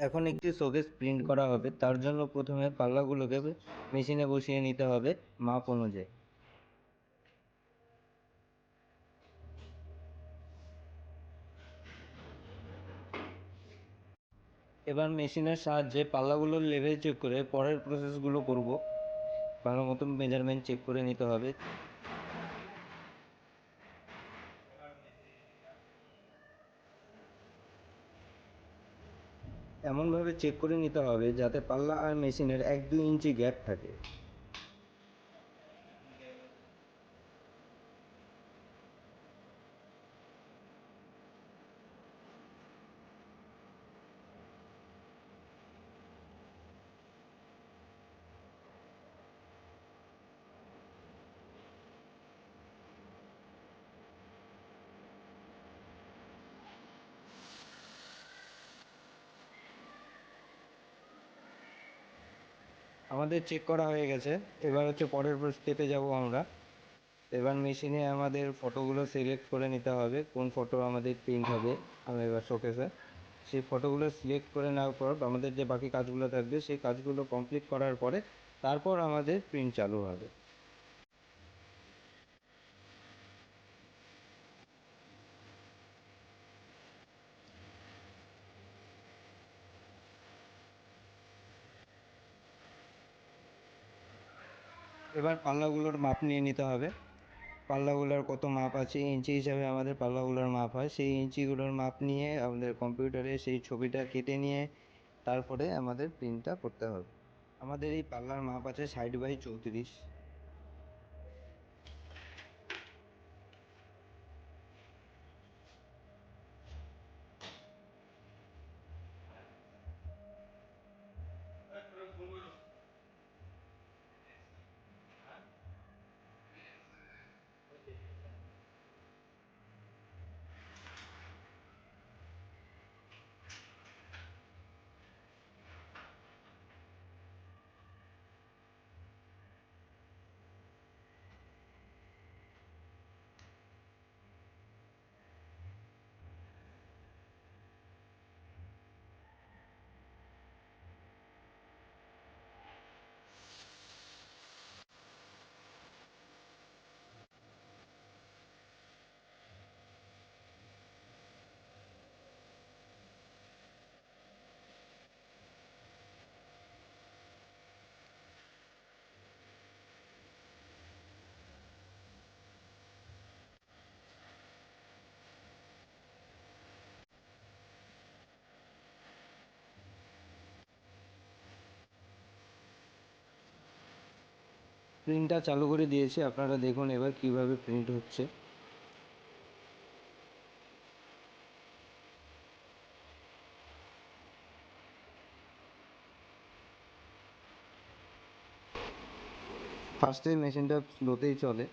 এখন একটি showcase print করা হবে, তার জন্য প্রথমে পাল্লাগুলোকে মেশিনে বসিয়ে নিতে হবে মাপ অনুযায়ী। এবার মেশিনের সাহায্যে পাল্লাগুলোর লেভেল চেক করে পরের প্রসেসগুলো করব। ভালো মতন মেজারমেন্ট চেক করে নিতে হবে। এমনভাবে চেক করে নিতে হবে যাতে পাল্লা আর মেশিনের 1-2 ইঞ্চি গ্যাপ থাকে। আমাদের চেক করা হয়ে গেছে। এবার হচ্ছে পরের স্টেপে যাব আমরা। এবার মেশিনে আমাদের ফটোগুলো সিলেক্ট করে নিতে হবে, কোন ফটো আমাদের প্রিন্ট হবে আমি এবার শোকেসে। সেই ফটোগুলো সিলেক্ট করে নেওয়ার পর আমাদের যে বাকি কাজগুলো থাকবে সেই কাজগুলো কমপ্লিট করার পরে তারপর আমাদের প্রিন্ট চালু হবে। এবার পাল্লাগুলোর মাপ নিয়ে নিতে হবে। পাল্লাগুলোর কত মাপ আছে ইঞ্চি হিসাবে আমাদের পাল্লাগুলোর মাপ হয়, সেই ইঞ্চিগুলোর মাপ নিয়ে আমাদের কম্পিউটারে সেই ছবিটা কেটে নিয়ে তারপরে আমাদের প্রিন্টটা করতে হবে। আমাদের এই পাল্লার মাপ আছে 60/34। প্রিন্টটা চালু করে দিয়েছি, আপনারা দেখুন এবার কিভাবে প্রিন্ট হচ্ছে। ফার্স্টে মেশিনটা স্লোতেই চলে,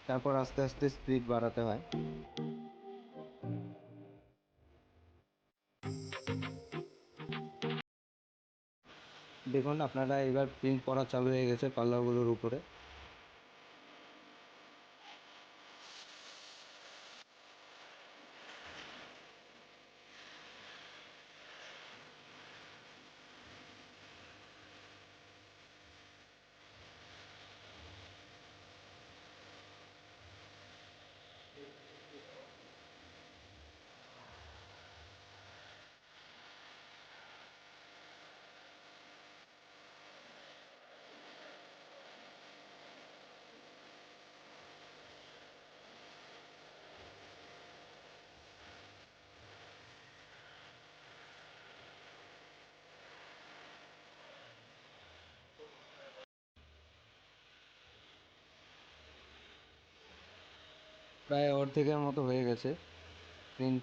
তারপর আস্তে আস্তে স্পিড বাড়াতে হয়। দেখুন আপনারা এবার প্রিন্ট করা চালু হয়ে গেছে পাল্লাগুলোর উপরে। প্রায় অর্ধেকের মতো হয়ে গেছে প্রিন্ট।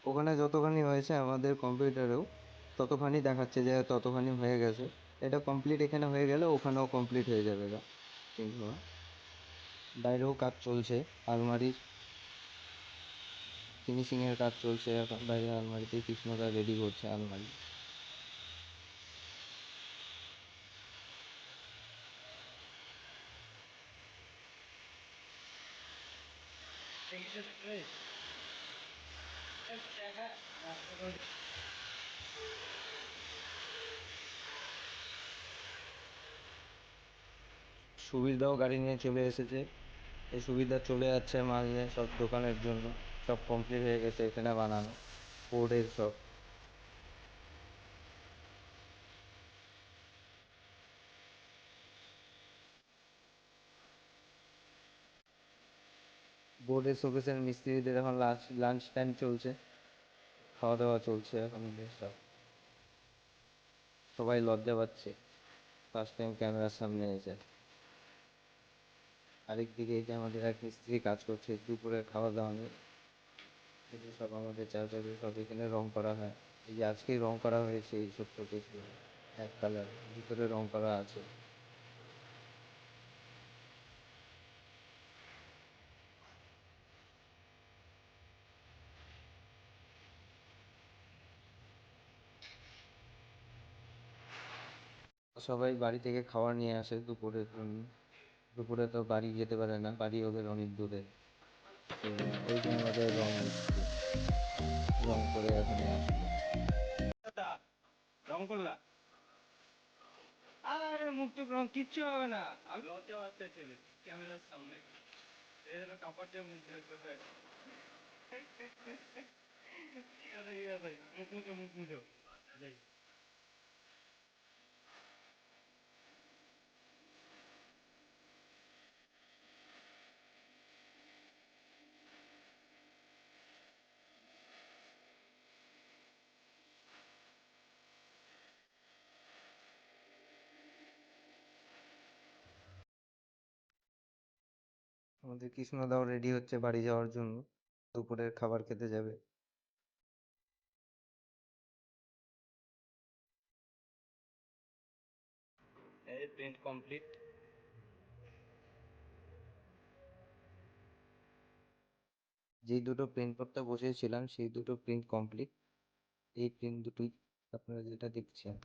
ওখানে যতখানি হয়েছে আমাদের কম্পিউটারেও ততখানি দেখাচ্ছে যে ততখানি হয়ে গেছে। এটা কমপ্লিট এখানে হয়ে গেলে ওখানেও কমপ্লিট হয়ে যাবে গা প্রিন্ট হওয়া। বাইরেও কাজ চলছে, আলমারির ফিনিশিংয়ের কাজ চলছে এখন। বাইরে আলমারিতে কৃষ্ণদা রেডি করছে আলমারি। সুবিধাও গাড়ি নিয়ে চলে এসেছে। এই সুবিধা চলে যাচ্ছে মাঝে সব দোকানের জন্য। সব কমপ্লিট হয়ে গেছে এখানে বানানো বোর্ডের সব। বোর্ডের শোকেসের মিস্ত্রিদের এখন লাঞ্চ টাইম চলছে, খাওয়া দাওয়া চলছে এখন বেশ সব। সবাই লজ্জা পাচ্ছে ফার্স্ট টাইম ক্যামেরার সামনে এসে। আরেক দিকে এই যে আমাদের এক মিস্ত্রি কাজ করছে দুপুরে খাওয়া দাওয়া নিয়ে। এগুলো সব আমাদের চারপাশে সব এখানে রং করা হয়। এই যে আজকেই রং করা হয়েছে এই ছোট্ট কিছু এক কালার ভিতরে রং করা আছে। সবাই বাড়ি থেকে খাবার নিয়ে আসে দুপুরের জন্য। দুপুরে তো বাড়ি যেতে পারে না, বাড়ি ওদের অনেক দূরে। এই যে আমাদের রং মিস্ত্রি রং করে এখানে আসলো। রং করলা? আরে মুখ টুক রং কিচ্ছু হবে না। আমি লজ্জা পাচ্ছে ছেলে ক্যামেরার সামনে। এই কাপড় দিয়ে মুখ ঢেকে ফেলে। ঠিক আছে ঠিক আছে, মুখ মুছো মুখ মুছো। যাই। আমাদের কৃষ্ণদাও রেডি হচ্ছে বাড়ি যাওয়ার জন্য, দুপুরের খাবার খেতে যাবে। এই প্রিন্ট কমপ্লিট। যেই দুটো প্রিন্ট করতে বসেছিলাম সেই দুটো প্রিন্ট কমপ্লিট। এই প্রিন্ট দুটোই আপনারা যেটা দেখছেন।